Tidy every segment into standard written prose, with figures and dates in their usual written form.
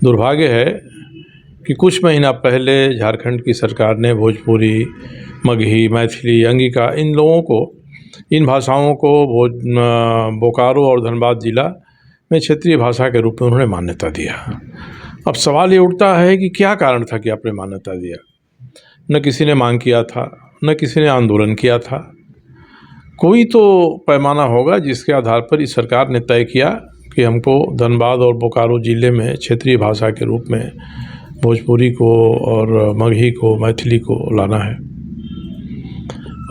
दुर्भाग्य है कि कुछ महीना पहले झारखंड की सरकार ने भोजपुरी, मगही, मैथिली, अंगिका इन भाषाओं को बोकारो और धनबाद जिला में क्षेत्रीय भाषा के रूप में उन्होंने मान्यता दिया। अब सवाल ये उठता है कि क्या कारण था कि आपने मान्यता दिया? न किसी ने मांग किया था, न किसी ने आंदोलन किया था। कोई तो पैमाना होगा जिसके आधार पर इस सरकार ने तय किया कि हमको धनबाद और बोकारो ज़िले में क्षेत्रीय भाषा के रूप में भोजपुरी को और मगही को, मैथिली को लाना है,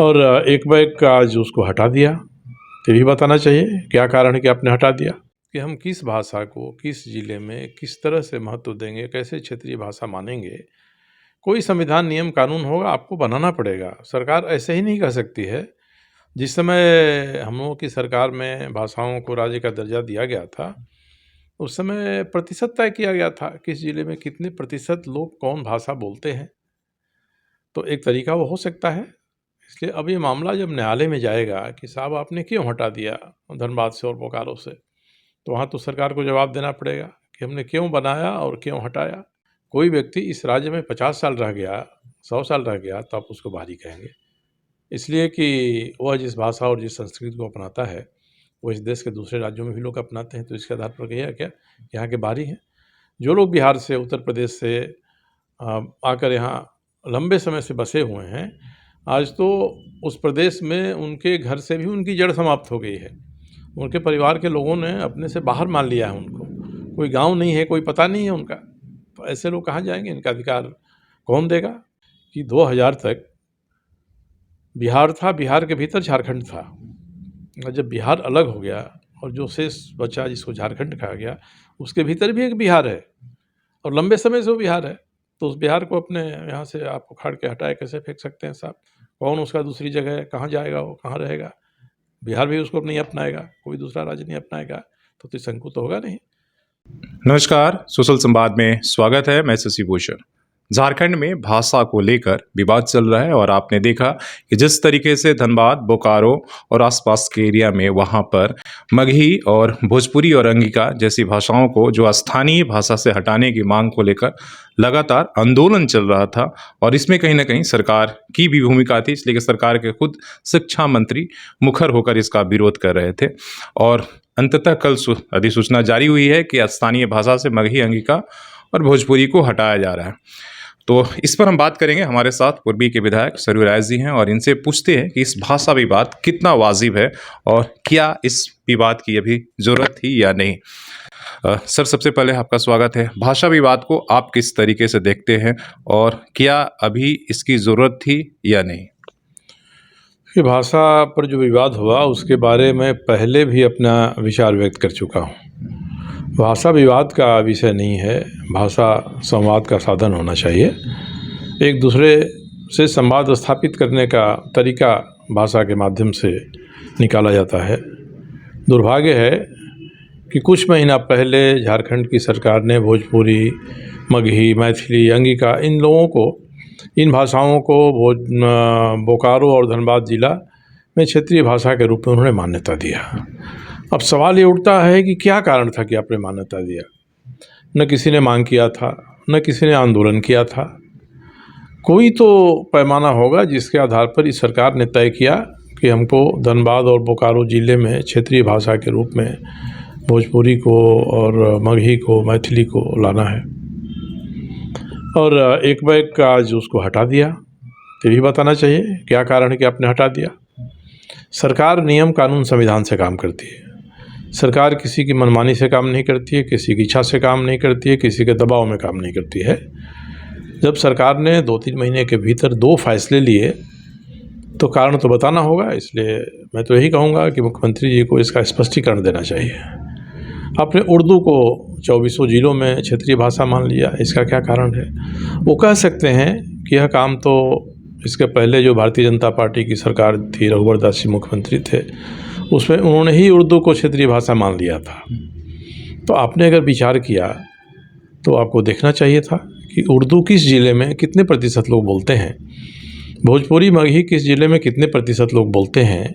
और एक बैग आज उसको हटा दिया। ये भी बताना चाहिए क्या कारण है कि आपने हटा दिया, कि हम किस भाषा को किस ज़िले में किस तरह से महत्व देंगे, कैसे क्षेत्रीय भाषा मानेंगे। कोई संविधान, नियम, कानून होगा, आपको बनाना पड़ेगा। सरकार ऐसे ही नहीं कह सकती है। जिस समय हम लोगों की सरकार में भाषाओं को राज्य का दर्जा दिया गया था, उस समय प्रतिशत तय किया गया था, किस ज़िले में कितने प्रतिशत लोग कौन भाषा बोलते हैं। तो एक तरीका वो हो सकता है। इसलिए अब ये मामला जब न्यायालय में जाएगा कि साहब आपने क्यों हटा दिया धनबाद से और बोकारो से, तो वहाँ तो सरकार को जवाब देना पड़ेगा कि हमने क्यों बनाया और क्यों हटाया। कोई व्यक्ति इस राज्य में 50 साल रह गया, 100 साल रह गया, तो आप उसको बाहरी कहेंगे, इसलिए कि वह जिस भाषा और जिस संस्कृति को अपनाता है वो इस देश के दूसरे राज्यों में भी लोग अपनाते हैं। तो इसके आधार पर कहिए क्या यहाँ के बाहरी हैं? जो लोग बिहार से, उत्तर प्रदेश से आकर यहाँ लंबे समय से बसे हुए हैं, आज तो उस प्रदेश में उनके घर से भी उनकी जड़ समाप्त हो गई है। उनके परिवार के लोगों ने अपने से बाहर मान लिया है उनको। कोई गांव नहीं है, कोई पता नहीं है उनका। तो ऐसे लोग कहाँ जाएंगे? इनका अधिकार कौन देगा? कि 2000 तक बिहार था, बिहार के भीतर झारखंड था, और जब बिहार अलग हो गया और जो शेष बचा जिसको झारखंड कहा गया, उसके भीतर भी एक बिहार है और लंबे समय से वो बिहार है। तो उस बिहार को अपने यहाँ से आप उखाड़ के हटाए कैसे फेंक सकते हैं साहब? कौन उसका दूसरी जगह है? कहाँ जाएगा वो? कहाँ रहेगा? बिहार भी उसको नहीं अपनाएगा, कोई दूसरा राज्य नहीं अपनाएगा, तो त्रिशंकु तो होगा नहीं। नमस्कार, सोशल संवाद में स्वागत है। मैं शशि भूषण। झारखंड में भाषा को लेकर विवाद चल रहा है और आपने देखा कि जिस तरीके से धनबाद, बोकारो और आसपास के एरिया में वहां पर मगही और भोजपुरी और अंगिका जैसी भाषाओं को जो स्थानीय भाषा से हटाने की मांग को लेकर लगातार आंदोलन चल रहा था, और इसमें कहीं ना कहीं सरकार की भी भूमिका थी, इसलिए कि सरकार के खुद शिक्षा मंत्री मुखर होकर इसका विरोध कर रहे थे। और अंततः कल अधिसूचना जारी हुई है कि स्थानीय भाषा से मगही, अंगिका और भोजपुरी को हटाया जा रहा है। तो इस पर हम बात करेंगे। हमारे साथ पूर्वी के विधायक सरयू राय जी हैं और इनसे पूछते हैं कि इस भाषा विवाद कितना वाजिब है और क्या इस विवाद की अभी जरूरत थी या नहीं। सर, सबसे पहले आपका स्वागत है। भाषा विवाद को आप किस तरीके से देखते हैं और क्या अभी इसकी जरूरत थी या नहीं? ये भाषा पर जो विवाद हुआ उसके बारे में पहले भी अपना विचार व्यक्त कर चुका हूँ। भाषा विवाद का विषय नहीं है, भाषा संवाद का साधन होना चाहिए। एक दूसरे से संवाद स्थापित करने का तरीका भाषा के माध्यम से निकाला जाता है। दुर्भाग्य है कि कुछ महीना पहले झारखंड की सरकार ने भोजपुरी, मगही, मैथिली, अंगिका इन भाषाओं को बोकारो और धनबाद जिला में क्षेत्रीय भाषा के रूप में उन्होंने मान्यता दिया। अब सवाल ये उठता है कि क्या कारण था कि आपने मान्यता दिया? न किसी ने मांग किया था, न किसी ने आंदोलन किया था। कोई तो पैमाना होगा जिसके आधार पर इस सरकार ने तय किया कि हमको धनबाद और बोकारो ज़िले में क्षेत्रीय भाषा के रूप में भोजपुरी को और मगही को, मैथिली को लाना है, और एक बैग आज उसको हटा दिया। ये भी बताना चाहिए क्या कारण है कि आपने हटा दिया। सरकार नियम, कानून, संविधान से काम करती है। सरकार किसी की मनमानी से काम नहीं करती है, किसी की इच्छा से काम नहीं करती है, किसी के दबाव में काम नहीं करती है। जब सरकार ने 2-3 महीने के भीतर 2 फैसले लिए तो कारण तो बताना होगा। इसलिए मैं तो यही कहूँगा कि मुख्यमंत्री जी को इसका स्पष्टीकरण देना चाहिए। आपने उर्दू को 24 जिलों में क्षेत्रीय भाषा मान लिया, इसका क्या कारण है? वो कह सकते हैं कि यह काम तो इसके पहले जो भारतीय जनता पार्टी की सरकार थी, रघुवर दास जी मुख्यमंत्री थे, उसमें उन्होंने ही उर्दू को क्षेत्रीय भाषा मान लिया था। तो आपने अगर विचार किया तो आपको देखना चाहिए था कि उर्दू किस ज़िले में कितने प्रतिशत लोग बोलते हैं, भोजपुरी, मगही किस ज़िले में कितने प्रतिशत लोग बोलते हैं।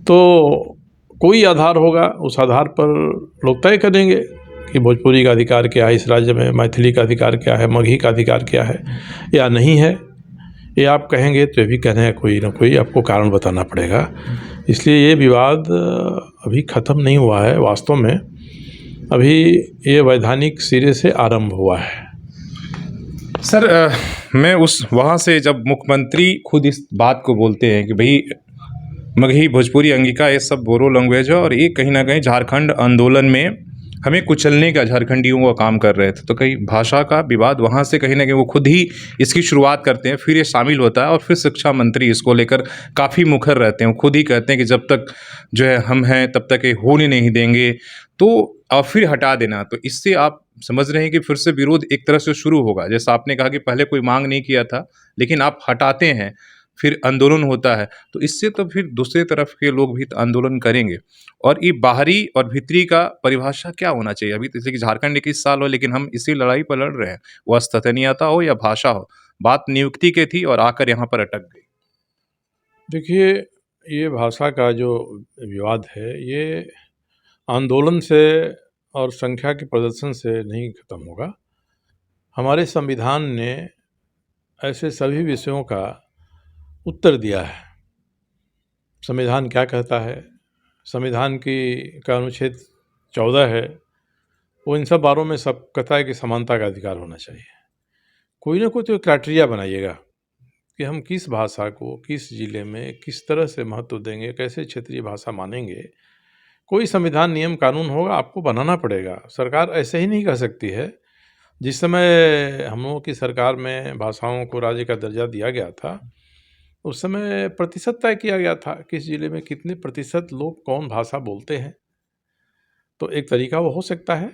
तो कोई आधार होगा, उस आधार पर लोग तय करेंगे कि भोजपुरी का अधिकार क्या है इस राज्य में, मैथिली का अधिकार क्या है, मगही का अधिकार क्या है या नहीं है, ये आप कहेंगे तो ये भी कहने हैं कोई ना कोई आपको कारण बताना पड़ेगा। इसलिए ये विवाद अभी ख़त्म नहीं हुआ है। वास्तव में अभी ये वैधानिक सिरे से आरंभ हुआ है। सर मैं उस वहाँ से जब मुख्यमंत्री खुद इस बात को बोलते हैं कि भाई मगही, भोजपुरी, अंगिका ये सब बोरो लैंग्वेज है और ये कहीं ना कहीं झारखंड आंदोलन में हमें कुचलने का झारखंडियों का काम कर रहे थे, तो कहीं भाषा का विवाद वहाँ से कहीं ना कहीं वो खुद ही इसकी शुरुआत करते हैं, फिर ये शामिल होता है और फिर शिक्षा मंत्री इसको लेकर काफ़ी मुखर रहते हैं। वो खुद ही कहते हैं कि जब तक जो है हम हैं तब तक ये होने नहीं देंगे, तो और फिर हटा देना। तो इससे आप समझ रहे हैं कि फिर से विरोध एक तरह से शुरू होगा। जैसा आपने कहा कि पहले कोई मांग नहीं किया था, लेकिन आप हटाते हैं, फिर आंदोलन होता है, तो इससे तो फिर दूसरे तरफ के लोग भी तो आंदोलन करेंगे। और ये बाहरी और भीतरी का परिभाषा क्या होना चाहिए? अभी जैसे कि झारखंड 21 साल हो, लेकिन हम इसी लड़ाई पर लड़ रहे हैं, वो स्थानीयता हो या भाषा हो। बात नियुक्ति की थी और आकर यहाँ पर अटक गई। देखिए, ये भाषा का जो विवाद है ये आंदोलन से और संख्या के प्रदर्शन से नहीं खत्म होगा। हमारे संविधान ने ऐसे सभी विषयों का उत्तर दिया है। संविधान क्या कहता है? संविधान का अनुच्छेद 14 है, वो इन सब बारों में सब कहता है कि समानता का अधिकार होना चाहिए। कोई ना कोई तो क्राइटेरिया बनाइएगा कि हम किस भाषा को किस जिले में किस तरह से महत्व देंगे, कैसे क्षेत्रीय भाषा मानेंगे। कोई संविधान नियम कानून होगा, आपको बनाना पड़ेगा। सरकार ऐसे ही नहीं कह सकती है। जिस समय हम लोगों की सरकार में भाषाओं को राज्य का दर्जा दिया गया था, उस समय प्रतिशत तय किया गया था, किस जिले में कितने प्रतिशत लोग कौन भाषा बोलते हैं। तो एक तरीका वो हो सकता है।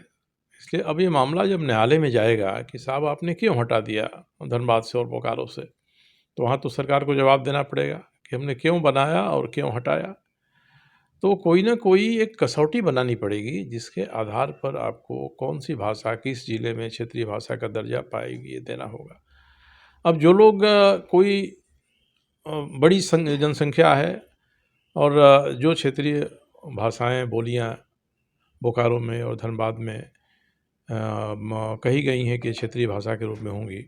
इसलिए अब ये मामला जब न्यायालय में जाएगा कि साहब आपने क्यों हटा दिया धनबाद से और बोकारो से, तो वहाँ तो सरकार को जवाब देना पड़ेगा कि हमने क्यों बनाया और क्यों हटाया। तो कोई ना कोई एक कसौटी बनानी पड़ेगी जिसके आधार पर आपको कौन सी भाषा किस जिले में क्षेत्रीय भाषा का दर्जा पाएगी, ये देना होगा। अब जो लोग कोई बड़ी जनसंख्या है और जो क्षेत्रीय भाषाएं बोलियां बोकारो में और धनबाद में कही गई हैं कि क्षेत्रीय भाषा के रूप में होंगी,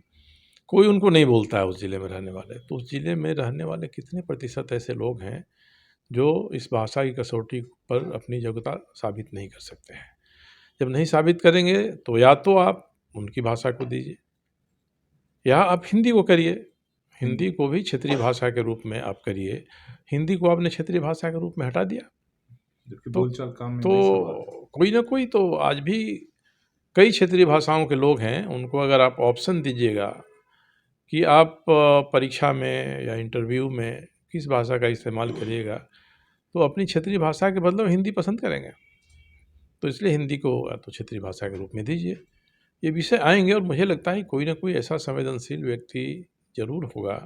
कोई उनको नहीं बोलता है उस ज़िले में रहने वाले। तो उस ज़िले में रहने वाले कितने प्रतिशत ऐसे लोग हैं जो इस भाषा की कसौटी पर अपनी योग्यता साबित नहीं कर सकते हैं। जब नहीं साबित करेंगे तो या तो आप उनकी भाषा को दीजिए या आप हिंदी को करिए। हिंदी को भी क्षेत्रीय भाषा के रूप में आप करिए। हिंदी को आपने क्षेत्रीय भाषा के रूप में हटा दिया बोलचाल काम में तो कोई ना कोई तो आज भी कई क्षेत्रीय भाषाओं के लोग हैं, उनको अगर आप ऑप्शन दीजिएगा कि आप परीक्षा में या इंटरव्यू में किस भाषा का इस्तेमाल करिएगा, तो अपनी क्षेत्रीय भाषा के बदले में हिंदी पसंद करेंगे। तो इसलिए हिंदी को या तो क्षेत्रीय भाषा के रूप में दीजिए। ये विषय आएंगे और मुझे लगता है कोई ना कोई ऐसा संवेदनशील व्यक्ति ज़रूर होगा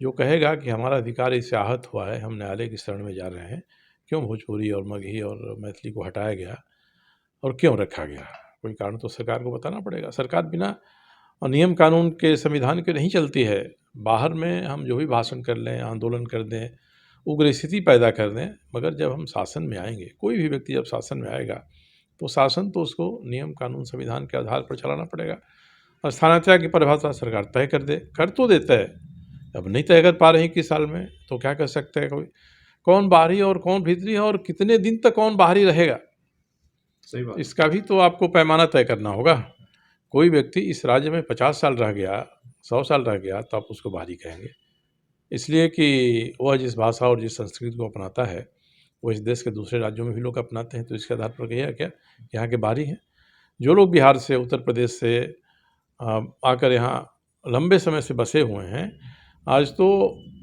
जो कहेगा कि हमारा अधिकार इससे आहत हुआ है, हम न्यायालय की शरण में जा रहे हैं। क्यों भोजपुरी और मगही और मैथिली को हटाया गया और क्यों रखा गया? कोई कारण तो सरकार को बताना पड़ेगा। सरकार बिना नियम कानून के, संविधान के नहीं चलती है। बाहर में हम जो भी भाषण कर लें, आंदोलन कर दें, उग्र स्थिति पैदा कर दें, मगर जब हम शासन में आएंगे, कोई भी व्यक्ति जब शासन में आएगा तो शासन तो उसको नियम कानून संविधान के आधार पर चलाना पड़ेगा। और स्थानांतरण की परिभाषा सरकार तय कर दे, कर तो देता है, अब नहीं तय कर पा रहे हैं किस साल में, तो क्या कर सकते हैं। कोई कौन बाहरी और कौन भीतरी है और कितने दिन तक कौन बाहरी रहेगा, सही बात। इसका भी तो आपको पैमाना तय करना होगा। कोई व्यक्ति इस राज्य में 50 साल रह गया, 100 साल रह गया, तो आप उसको बाहरी कहेंगे, इसलिए कि वह जिस भाषा और जिस संस्कृति को अपनाता है वो इस देश के दूसरे राज्यों में भी लोग अपनाते हैं। तो इसके आधार पर कहिए क्या यहाँ के बाहरी हैं। जो लोग बिहार से, उत्तर प्रदेश से आकर यहाँ लंबे समय से बसे हुए हैं, आज तो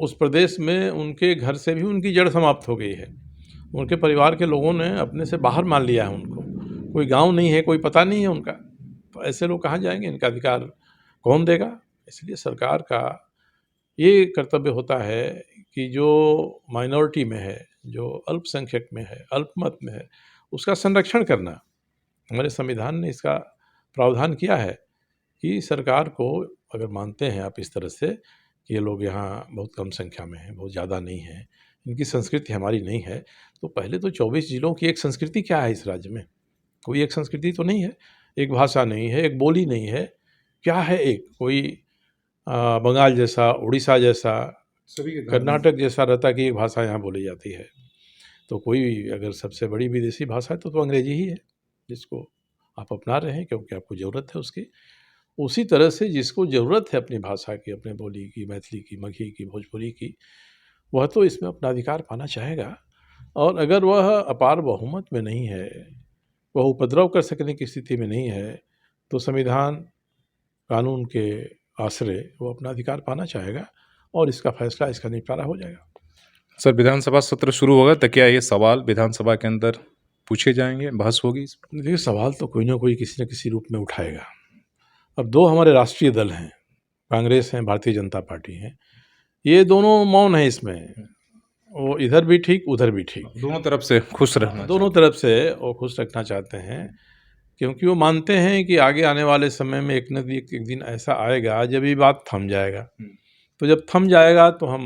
उस प्रदेश में उनके घर से भी उनकी जड़ समाप्त हो गई है। उनके परिवार के लोगों ने अपने से बाहर मान लिया है उनको, कोई गांव नहीं है, कोई पता नहीं है उनका। तो ऐसे लोग कहाँ जाएंगे, इनका अधिकार कौन देगा। इसलिए सरकार का ये कर्तव्य होता है कि जो माइनॉरिटी में है, जो अल्पसंख्यक में है, अल्पमत में है, उसका संरक्षण करना। हमारे संविधान ने इसका प्रावधान किया है कि सरकार को, अगर मानते हैं आप इस तरह से कि ये लोग यहाँ बहुत कम संख्या में हैं, बहुत ज़्यादा नहीं है, इनकी संस्कृति हमारी नहीं है, तो पहले तो 24 जिलों की एक संस्कृति क्या है इस राज्य में, कोई एक संस्कृति तो नहीं है, एक भाषा नहीं है, एक बोली नहीं है, क्या है एक कोई बंगाल जैसा, उड़ीसा जैसा, कर्नाटक जैसा रहता कि एक भाषा यहाँ बोली जाती है। तो कोई अगर सबसे बड़ी विदेशी भाषा है तो अंग्रेजी ही है, जिसको आप अपना रहे हैं क्योंकि आपको ज़रूरत है उसकी। उसी तरह से जिसको ज़रूरत है अपनी भाषा की, अपने बोली की, मैथिली की, मगही की, भोजपुरी की, वह तो इसमें अपना अधिकार पाना चाहेगा। और अगर वह अपार बहुमत में नहीं है, वह उपद्रव कर सकने की स्थिति में नहीं है, तो संविधान, कानून के आश्रय वो अपना अधिकार पाना चाहेगा और इसका फैसला, इसका निपटारा हो जाएगा। सर, विधानसभा सत्र शुरू होगा तो क्या ये सवाल विधानसभा के अंदर पूछे जाएंगे, बहस होगी इस पर? देखिए, सवाल तो कोई ना कोई किसी न किसी रूप में उठाएगा। अब दो हमारे राष्ट्रीय दल हैं, कांग्रेस हैं, भारतीय जनता पार्टी हैं, ये दोनों मौन है इसमें, वो इधर भी ठीक, उधर भी ठीक, दोनों तरफ से खुश रहना दोनों तरफ से वो खुश रखना चाहते हैं, क्योंकि वो मानते हैं कि आगे आने वाले समय में एक न एक दिन ऐसा आएगा जब ये बात थम जाएगा। तो जब थम जाएगा तो हम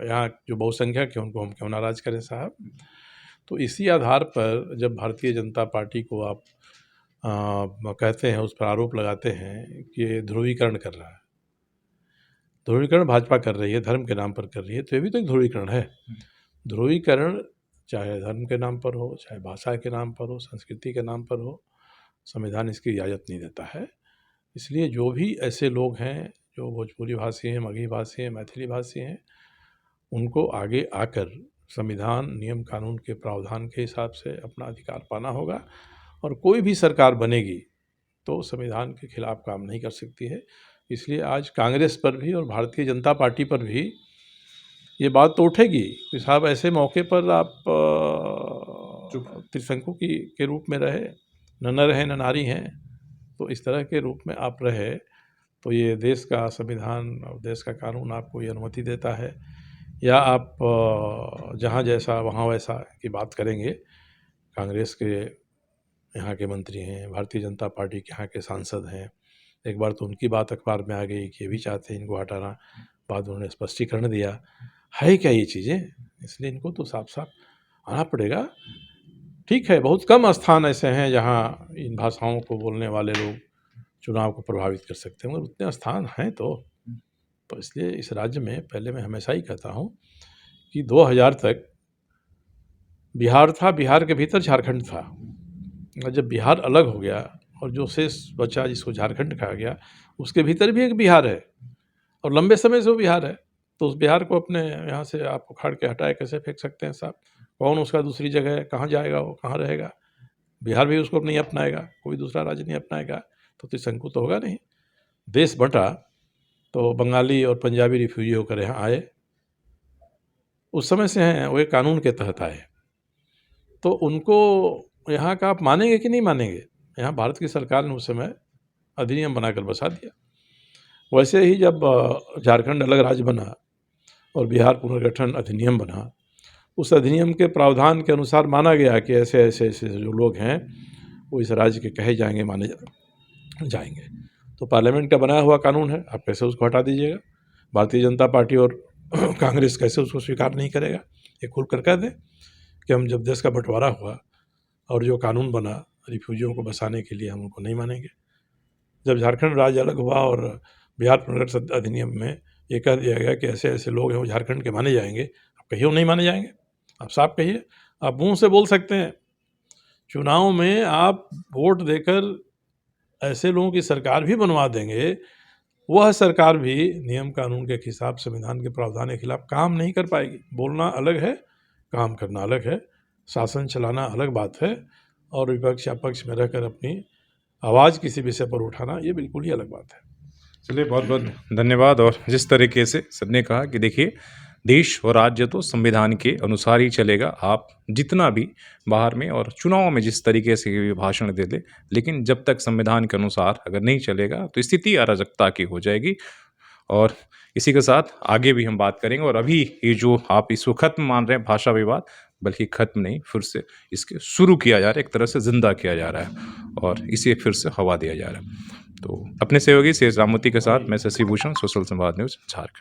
यहाँ जो बहुसंख्यक है उनको हम क्यों नाराज करें साहब। तो इसी आधार पर जब भारतीय जनता पार्टी को आप कहते हैं, उस पर आरोप लगाते हैं कि ये ध्रुवीकरण कर रहा है, ध्रुवीकरण भाजपा कर रही है, धर्म के नाम पर कर रही है, तो ये भी तो एक ध्रुवीकरण है। ध्रुवीकरण चाहे धर्म के नाम पर हो, चाहे भाषा के नाम पर हो, संस्कृति के नाम पर हो, संविधान इसकी इजाज़त नहीं देता है। इसलिए जो भी ऐसे लोग हैं जो भोजपुरी भाषी हैं, मगही भाषी हैं, मैथिली भाषी हैं, उनको आगे आकर संविधान, नियम कानून के प्रावधान के हिसाब से अपना अधिकार पाना होगा। और कोई भी सरकार बनेगी तो संविधान के खिलाफ काम नहीं कर सकती है। इसलिए आज कांग्रेस पर भी और भारतीय जनता पार्टी पर भी ये बात तो उठेगी कि साहब ऐसे मौके पर आप त्रिशंकु के रूप में रहे, न नर हैं न नारी हैं, तो इस तरह के रूप में आप रहे तो ये देश का संविधान और देश का कानून आपको ये अनुमति देता है, या आप जहाँ जैसा वहाँ वैसा की बात करेंगे। कांग्रेस के यहाँ के मंत्री हैं, भारतीय जनता पार्टी के यहाँ के सांसद हैं, एक बार तो उनकी बात अखबार में आ गई कि ये भी चाहते हैं इनको हटाना, बाद उन्होंने स्पष्टीकरण दिया। है क्या ये चीज़ें? इसलिए इनको तो साफ साफ आना पड़ेगा। ठीक है, बहुत कम स्थान ऐसे हैं जहाँ इन भाषाओं को बोलने वाले लोग चुनाव को प्रभावित कर सकते हैं, मगर उतने स्थान हैं तो इसलिए इस राज्य में पहले मैं हमेशा ही कहता हूँ कि 2000 तक बिहार था, बिहार के भीतर झारखंड था, और जब बिहार अलग हो गया और जो शेष बचा जिसको झारखंड कहा गया, उसके भीतर भी एक बिहार है और लंबे समय से वो बिहार है। तो उस बिहार को अपने यहाँ से आप उखाड़ के हटाए कैसे फेंक सकते हैं साहब? कौन उसका दूसरी जगह है, कहाँ जाएगा वो, कहाँ रहेगा? बिहार भी उसको नहीं अपनाएगा, कोई दूसरा राज्य नहीं अपनाएगा, तो त्रिशंकु तो होगा नहीं। देश बंटा तो बंगाली और पंजाबी रिफ्यूजी होकर यहाँ आए, उस समय से हैं, वो एक कानून के तहत आए, तो उनको यहाँ का आप मानेंगे कि नहीं मानेंगे? यहाँ भारत की सरकार ने उस समय अधिनियम बनाकर बसा दिया। वैसे ही जब झारखंड अलग राज्य बना और बिहार पुनर्गठन अधिनियम बना, उस अधिनियम के प्रावधान के अनुसार माना गया कि ऐसे ऐसे ऐसे जो लोग हैं वो इस राज्य के कहे जाएंगे, माने जाएंगे। तो पार्लियामेंट का बनाया हुआ कानून है, आप कैसे उसको हटा दीजिएगा? भारतीय जनता पार्टी और कांग्रेस कैसे उसको स्वीकार नहीं करेगा? ये खुल कर कह दें कि हम जब देश का बंटवारा हुआ और जो कानून बना रिफ्यूजियों को बसाने के लिए, हम उनको नहीं मानेंगे। जब झारखंड राज्य अलग हुआ और बिहार पुनर्गठन अधिनियम में ये कह दिया गया कि ऐसे ऐसे लोग हैं वो झारखंड के माने जाएंगे, आप कहिए वो नहीं माने जाएंगे? आप साफ कहिए, आप मुंह से बोल सकते हैं। चुनाव में आप वोट देकर ऐसे लोगों की सरकार भी बनवा देंगे, वह सरकार भी नियम कानून के खिलाफ, संविधान के प्रावधान के खिलाफ काम नहीं कर पाएगी। बोलना अलग है, काम करना अलग है, शासन चलाना अलग बात है, और विपक्ष या पक्ष में रहकर अपनी आवाज़ किसी विषय पर उठाना ये बिल्कुल ही अलग बात है। चलिए, बहुत बहुत धन्यवाद। और जिस तरीके से सर ने कहा कि देखिए, देश और राज्य तो संविधान के अनुसार ही चलेगा, आप जितना भी बाहर में और चुनाव में जिस तरीके से भी भाषण दे दे, लेकिन जब तक संविधान के अनुसार अगर नहीं चलेगा तो स्थिति अराजकता की हो जाएगी। और इसी के साथ आगे भी हम बात करेंगे। और अभी ये जो आप इसको खत्म मान रहे हैं भाषा विवाद, बल्कि खत्म नहीं, फिर से इसके शुरू किया जा रहा है, एक तरह से जिंदा किया जा रहा है और इसे फिर से हवा दिया जा रहा है। तो अपने सहयोगी शेष राममूर्ति के साथ मैं शशि भूषण, सोशल संवाद न्यूज़, झारखंड।